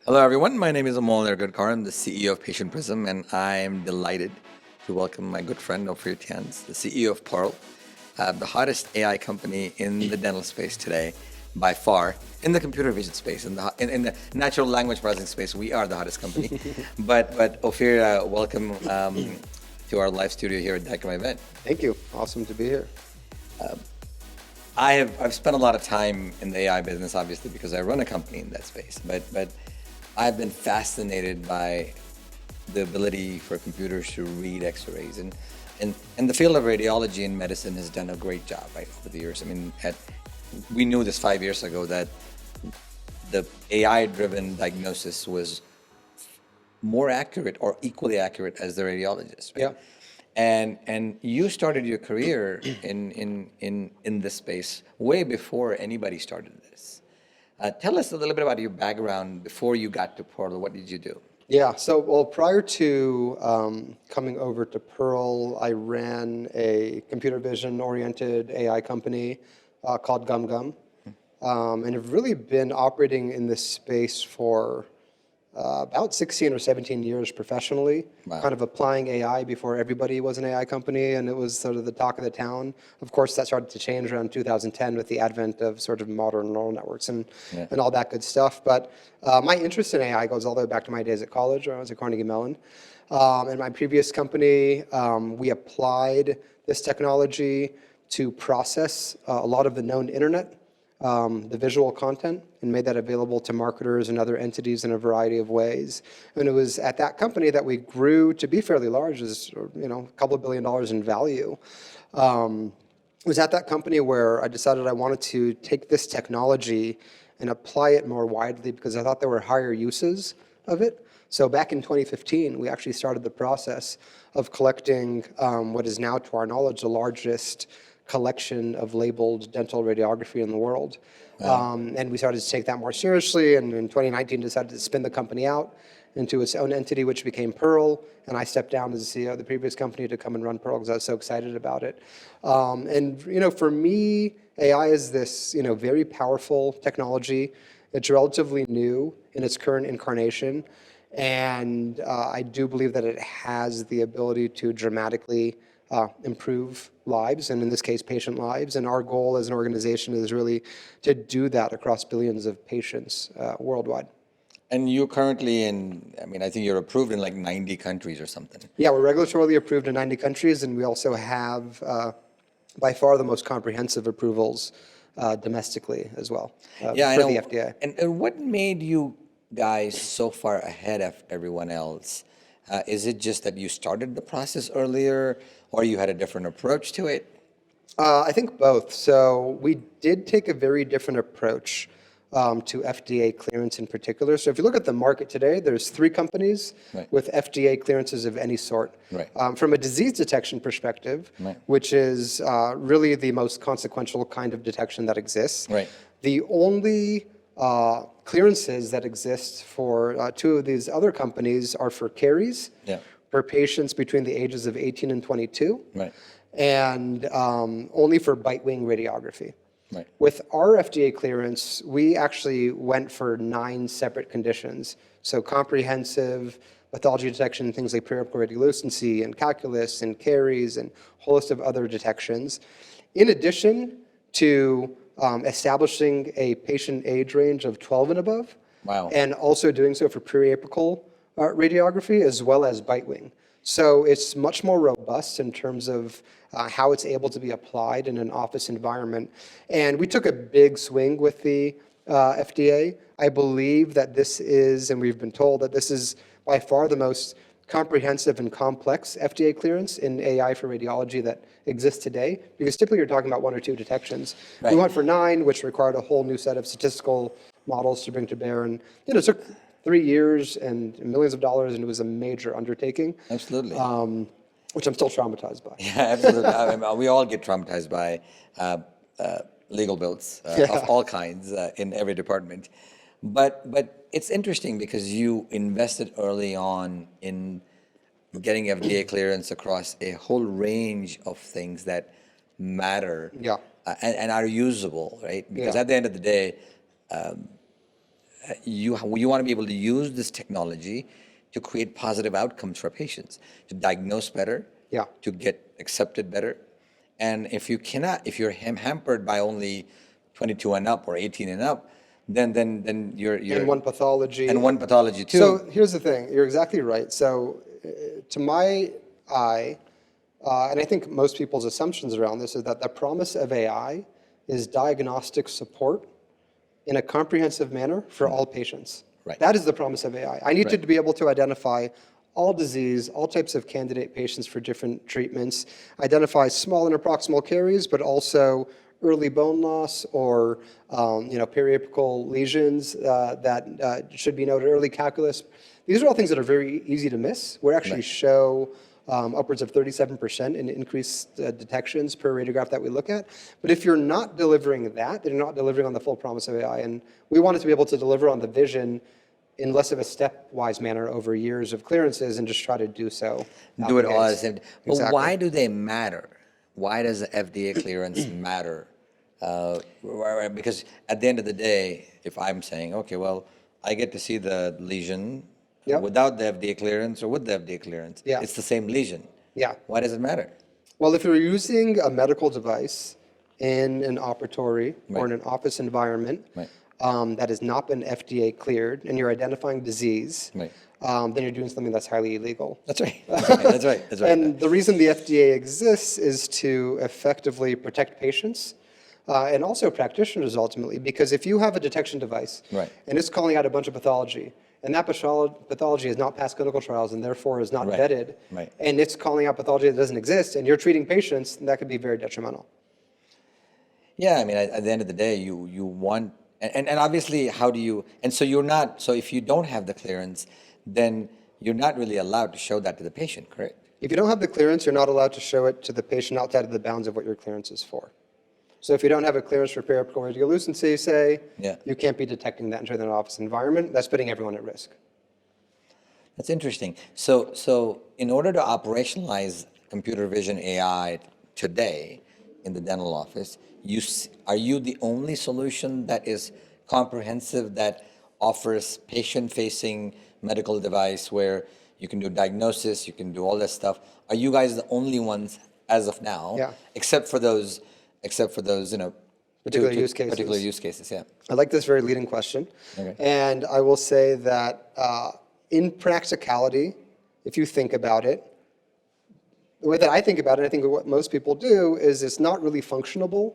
Hello, everyone. My name is Amol Nirgudkar. I'm the CEO of Patient Prism, and I'm delighted to welcome my good friend Ophir Tanz, the CEO of Pearl, the hottest AI company in the dental space today, by far. In the computer vision space, in the natural language processing space, we are the hottest company. but Ophir, welcome to our live studio here at Dykema event. Thank you. Awesome to be here. I've spent a lot of time in the AI business, obviously, because I run a company in that space. But I've been fascinated by the ability for computers to read X-rays, and the field of radiology and medicine has done a great job, right, over the years. I mean, we knew this 5 years ago that the AI-driven diagnosis was more accurate or equally accurate as the radiologist, right? Yeah. And you started your career in this space way before anybody started this. Tell us a little bit about your background before you got to Pearl. What did you do? Yeah. So, prior to coming over to Pearl, I ran a computer vision oriented AI company called GumGum. And have really been operating in this space for about 16 or 17 years professionally, Wow. kind of applying AI before everybody was an AI company, and it was sort of the talk of the town. Of course, that started to change around 2010 with the advent of sort of modern neural networks and all that good stuff. But my interest in AI goes all the way back to my days at college, where I was at Carnegie Mellon. In my previous company, we applied this technology to process a lot of the known internet, the visual content, and made that available to marketers and other entities in a variety of ways. And it was at that company that we grew to be fairly large, as a couple of $1 billion in value. It was at that company where I decided I wanted to take this technology and apply it more widely because I thought there were higher uses of it. So back in 2015, we actually started the process of collecting what is now, to our knowledge, the largest collection of labeled dental radiography in the world. And we started to take that more seriously, and in 2019 decided to spin the company out into its own entity, which became Pearl, and I stepped down as the CEO of the previous company to come and run Pearl because I was so excited about it. For me, AI is this very powerful technology. It's relatively new in its current incarnation, and I do believe that it has the ability to dramatically improve lives, and in this case, patient lives. And our goal as an organization is really to do that across billions of patients worldwide. And you're currently I think you're approved in like 90 countries or something. Yeah, we're regulatorily approved in 90 countries, and we also have by far the most comprehensive approvals domestically as well for the FDA. And what made you guys so far ahead of everyone else? Is it just that you started the process earlier, or you had a different approach to it? I think both. So we did take a very different approach to FDA clearance in particular. So if you look at the market today, there's 3 companies with FDA clearances of any sort. Right. From a disease detection perspective, which is really the most consequential kind of detection that exists, the only clearances that exist for 2 of these other companies are for caries for patients between the ages of 18 and 22, and only for bite wing radiography. With our FDA clearance, we actually went for 9 separate conditions. So comprehensive pathology detection, things like periapical radiolucency and calculus and caries and a whole list of other detections. In addition to establishing a patient age range of 12 and above, and also doing so for periapical radiography as well as bite wing. So it's much more robust in terms of how it's able to be applied in an office environment. And we took a big swing with the FDA. I believe that this is, and we've been told that this is by far the most comprehensive and complex FDA clearance in AI for radiology that exists today, because typically you're talking about 1 or 2 detections. We went for 9, which required a whole new set of statistical models to bring to bear, and it took 3 years and millions of dollars, and it was a major undertaking. Absolutely. Which I'm still traumatized by. Yeah, absolutely. We all get traumatized by legal bills of all kinds in every department. But it's interesting because you invested early on in getting FDA clearance across a whole range of things that matter and are usable, right? Because at the end of the day, you want to be able to use this technology to create positive outcomes for patients, to diagnose better, Yeah. to get accepted better. And if you're hampered by only 22 and up or 18 and up, then you're And one pathology. and one pathology too. So here's the thing. You're exactly right. So to my eye, and I think most people's assumptions around this is that the promise of AI is diagnostic support in a comprehensive manner for all patients. Right. That is the promise of AI. I need Right. to be able to identify all disease, all types of candidate patients for different treatments, identify small and proximal caries, but also early bone loss or periapical lesions that should be noted, early calculus. These are all things that are very easy to miss. We actually show upwards of 37% in increased detections per radiograph that we look at. But if you're not delivering that, then you're not delivering on the full promise of AI. And we wanted to be able to deliver on the vision in less of a stepwise manner over years of clearances and just try to do so. Do it all at the same time. But Exactly. why do they matter? Why does the FDA clearance matter? Because at the end of the day, if I'm saying, okay, well, I get to see the lesion Yep. without the FDA clearance or with the FDA clearance, Yeah. it's the same lesion. Yeah. Why does it matter? Well, if you're using a medical device in an operatory or in an office environment Right. that has not been FDA cleared and you're identifying disease, Right. then you're doing something that's highly illegal. That's right. That's right. That's right. That's right. And the reason the FDA exists is to effectively protect patients and also practitioners ultimately, because if you have a detection device Right. and it's calling out a bunch of pathology, and that pathology has not passed clinical trials and therefore is not Right. vetted, Right. and it's calling out pathology that doesn't exist, and you're treating patients, then that could be very detrimental. Yeah, I mean, at the end of the day, you want, and obviously, how do you, and so you're not, so if you don't have the clearance, then you're not really allowed to show that to the patient, correct? If you don't have the clearance, you're not allowed to show it to the patient outside of the bounds of what your clearance is for. So if you don't have a clearance for periapical radiolucency, say, Yeah. you can't be detecting that in an office environment. That's putting everyone at risk. That's interesting. So in order to operationalize computer vision AI today in the dental office, are you the only solution that is comprehensive, that offers patient-facing medical device where you can do diagnosis, you can do all that stuff? Are you guys the only ones as of now? Yeah. Except for those, Particular use cases. Particular use cases, yeah. I like this very leading question. Okay. And I will say that in practicality, if you think about it, the way that I think about it, I think what most people do, is it's not really functionable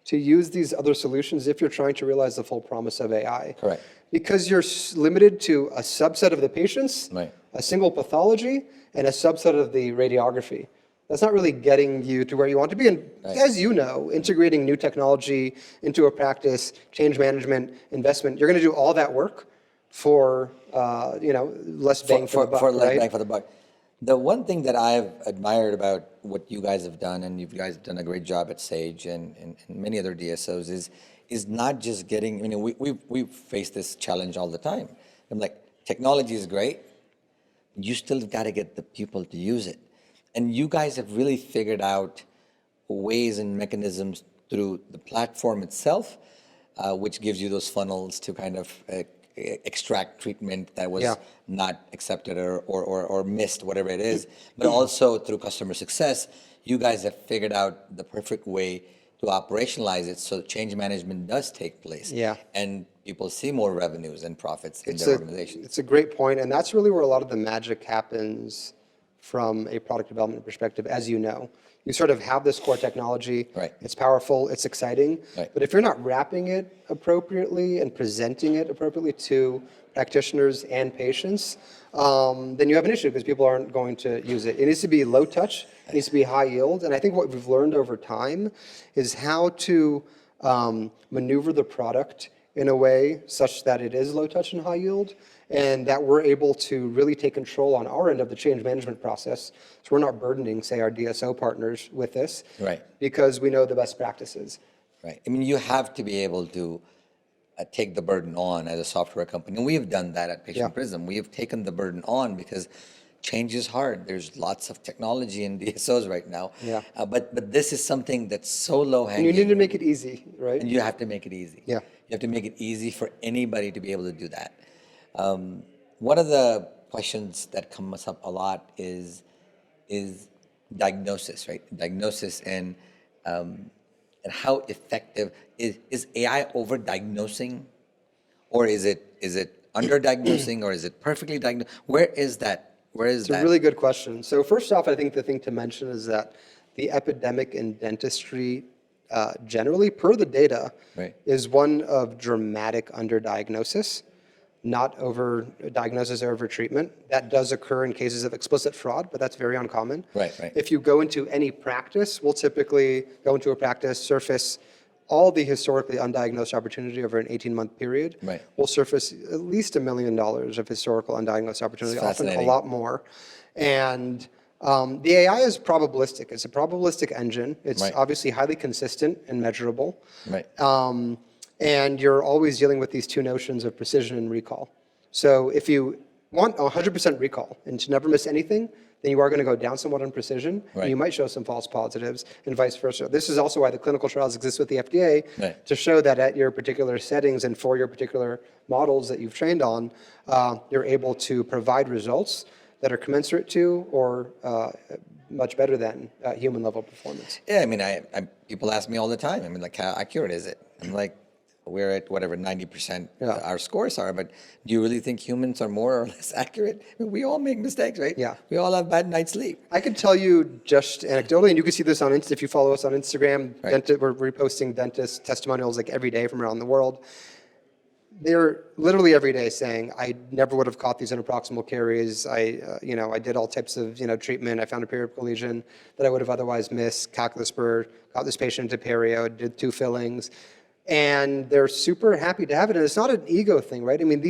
to use these other solutions if you're trying to realize the full promise of AI. Correct. Because you're limited to a subset of the patients, Right. a single pathology, and a subset of the radiography. That's not really getting you to where you want to be. And Right. as you know, integrating new technology into a practice, change management, investment, you're going to do all that work for less bang for the buck, for less right? bang for the buck. The one thing that I've admired about what you guys have done, and you guys have done a great job at Sage and many other DSOs, is not just getting. I mean, we face this challenge all the time. I'm like, technology is great, you still got to get the people to use it, and you guys have really figured out ways and mechanisms through the platform itself, which gives you those funnels to kind of extract treatment that was Yeah. not accepted or missed, whatever it is. But also through customer success, you guys have figured out the perfect way to operationalize it so change management does take place. Yeah. And people see more revenues and profits in their organizations. It's a great point, and that's really where a lot of the magic happens from a product development perspective, as you know. You sort of have this core technology. Right. It's powerful, it's exciting. Right. But if you're not wrapping it appropriately and presenting it appropriately to practitioners and patients, then you have an issue because people aren't going to use it. It needs to be low touch, it needs to be high yield. And I think what we've learned over time is how to maneuver the product in a way such that it is low touch and high yield, and that we're able to really take control on our end of the change management process. So we're not burdening, say, our DSO partners with this. Right. Because we know the best practices. Right. I mean, you have to be able to take the burden on as a software company. And we have done that at Patient Yeah. Prism. We have taken the burden on because change is hard. There's lots of technology in DSOs right now. Yeah. But this is something that's so low And hanging. you need to make it easy, right? And you have to make it easy. Yeah. You have to make it easy for anybody to be able to do that. One of the questions that comes up a lot is diagnosis, right? Diagnosis and how effective is AI over diagnosing, or is it under diagnosing, or is it perfectly diagnosed? Where is that? Where is It's that? a really good question. So first off, I think the thing to mention is that the epidemic in dentistry generally, per the data, Right. is one of dramatic underdiagnosis, not over-diagnosis or over-treatment. That does occur in cases of explicit fraud, but that's very uncommon. Right, right. If you go into any practice, we'll typically go into a practice, surface all the historically undiagnosed opportunity over an 18-month period. Right. We'll surface at least $1 million of historical undiagnosed opportunity, It's often a fascinating. lot more. And the AI is probabilistic. It's a probabilistic engine. It's Right. obviously highly consistent and measurable. Right. And you're always dealing with these two notions of precision and recall. So if you want 100% recall and to never miss anything, then you are going to go down somewhat on precision. Right. And you might show some false positives and vice versa. This is also why the clinical trials exist with the FDA, Right. to show that at your particular settings and for your particular models that you've trained on, you're able to provide results that are commensurate to or much better than human level performance. Yeah, I mean, people ask me all the time. I mean, like, how accurate is it? I'm like, we're at whatever 90% Yeah. our scores are, but do you really think humans are more or less accurate? I mean, we all make mistakes, right? Yeah. We all have bad night's sleep. I could tell you just anecdotally, and you can see this on if you follow us on Instagram. Right. We're reposting dentist testimonials like every day from around the world. They're literally every day saying, "I never would have caught these interproximal caries. I did all types of treatment. I found a periapical lesion that I would have otherwise missed. Calculus spur, got this patient into perio, did 2 fillings." And they're super happy to have it. And it's not an ego thing, right? I mean,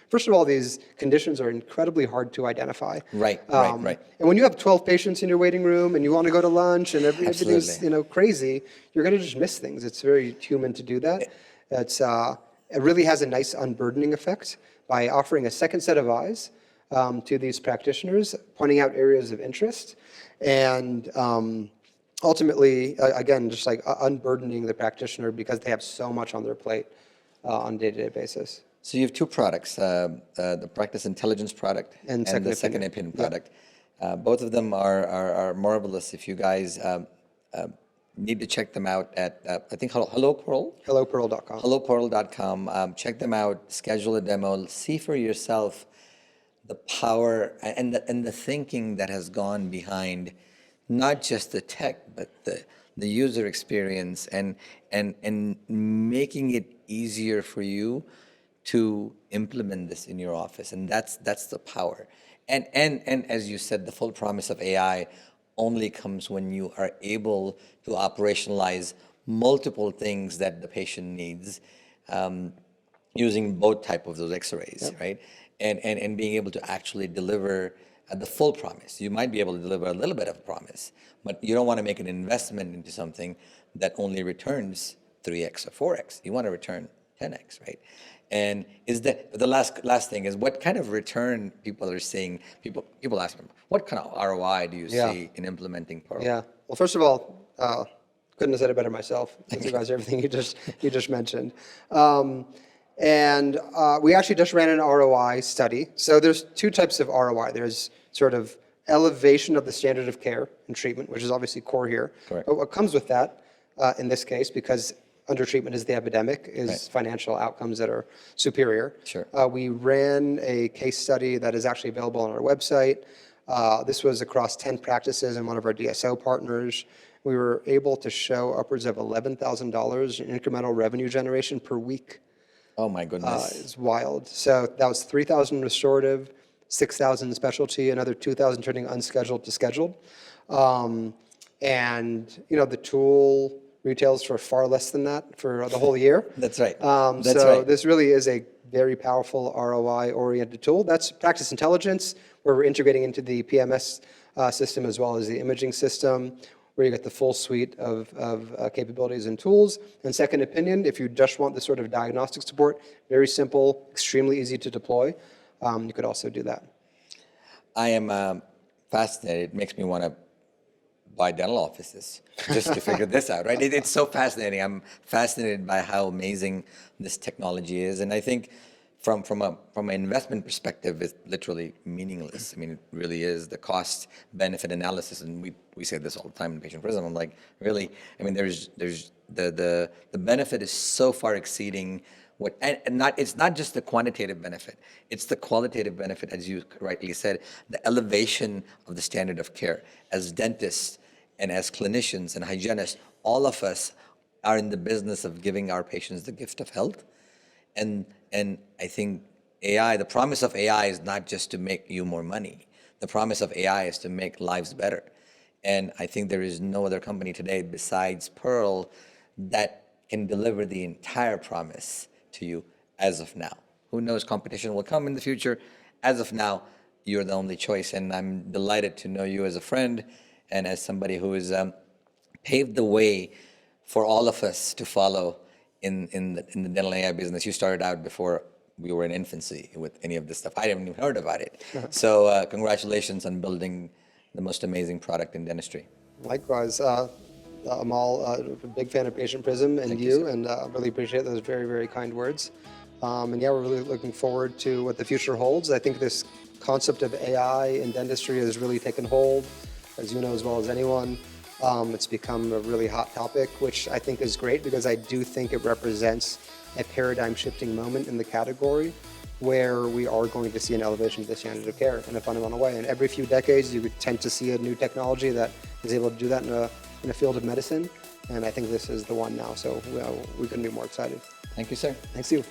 first of all, these conditions are incredibly hard to identify. Right. And when you have 12 patients in your waiting room and you want to go to lunch and everything's Absolutely. crazy, you're going to just miss things. It's very human to do that. It really has a nice unburdening effect by offering a second set of eyes to these practitioners, pointing out areas of interest, and ultimately, again, just like unburdening the practitioner because they have so much on their plate on a day-to-day basis. So you have 2 products, the practice intelligence product And the second opinion product. Both of them are marvelous. If you guys need to check them out at, I think, Hello Pearl? HelloPearl.com. HelloPearl.com. Check them out, schedule a demo, see for yourself the power and the thinking that has gone behind not just the tech, but the user experience and making it easier for you to implement this in your office. And that's the power. And as you said, the full promise of AI only comes when you are able to operationalize multiple things that the patient needs, using both type of those X-rays, right? And being able to actually deliver the full promise. You might be able to deliver a little bit of a promise, but you don't want to make an investment into something that only returns 3x or 4x. You want to return 10x, right? And the last thing is, what kind of return people are seeing? People ask me, what kind of ROI do you see in implementing Pearl? Yeah. Well, first of all, couldn't have said it better myself with regards to everything you just mentioned. And we actually just ran an ROI study. So there's 2 types of ROI. There's sort of elevation of the standard of care and treatment, which is obviously core here. Correct. But what comes with that, in this case, because undertreatment is the epidemic, is financial outcomes that are superior. Sure. We ran a case study that is actually available on our website. This was across 10 practices and one of our DSO partners. We were able to show upwards of $11,000 in incremental revenue generation per week. Oh my goodness. It's wild. So that was 3,000 restorative, 6,000 specialty, another 2,000 turning unscheduled to scheduled. And the tool retails for far less than that for the whole year. That's right. This really is a very powerful ROI-oriented tool. That's practice intelligence, where we're integrating into the PMS system as well as the imaging system, where you get the full suite of capabilities and tools. And second opinion, if you just want the sort of diagnostic support, very simple, extremely easy to deploy, you could also do that. I am fascinated. It makes me want to buy dental offices just to figure this out, right? It's so fascinating. I'm fascinated by how amazing this technology is, and I think from an investment perspective, it's literally meaningless. I mean, it really is the cost benefit analysis, and we say this all the time in Patient Prism. I'm like, really? I mean, there's the benefit is so far exceeding what, and it's not just the quantitative benefit, it's the qualitative benefit, as you rightly said, the elevation of the standard of care. As dentists and as clinicians and hygienists, all of us are in the business of giving our patients the gift of health. And I think AI, the promise of AI is not just to make you more money. The promise of AI is to make lives better. And I think there is no other company today besides Pearl that can deliver the entire promise to you as of now. Who knows, competition will come in the future. As of now, you're the only choice. And I'm delighted to know you as a friend and as somebody who has paved the way for all of us to follow in the dental AI business. You started out before we were in infancy with any of this stuff. I hadn't even heard about it. So congratulations on building the most amazing product in dentistry. Likewise, Amol, a big fan of Patient Prism and you, and really appreciate those very, very kind words. And yeah, we're really looking forward to what the future holds. I think this concept of AI in dentistry has really taken hold, as you know as well as anyone. It's become a really hot topic, which I think is great because I do think it represents a paradigm shifting moment in the category where we are going to see an elevation of the standard of care in a fundamental way. And every few decades, you would tend to see a new technology that is able to do that in a field of medicine. And I think this is the one now. So we couldn't be more excited. Thank you, sir. Thanks you.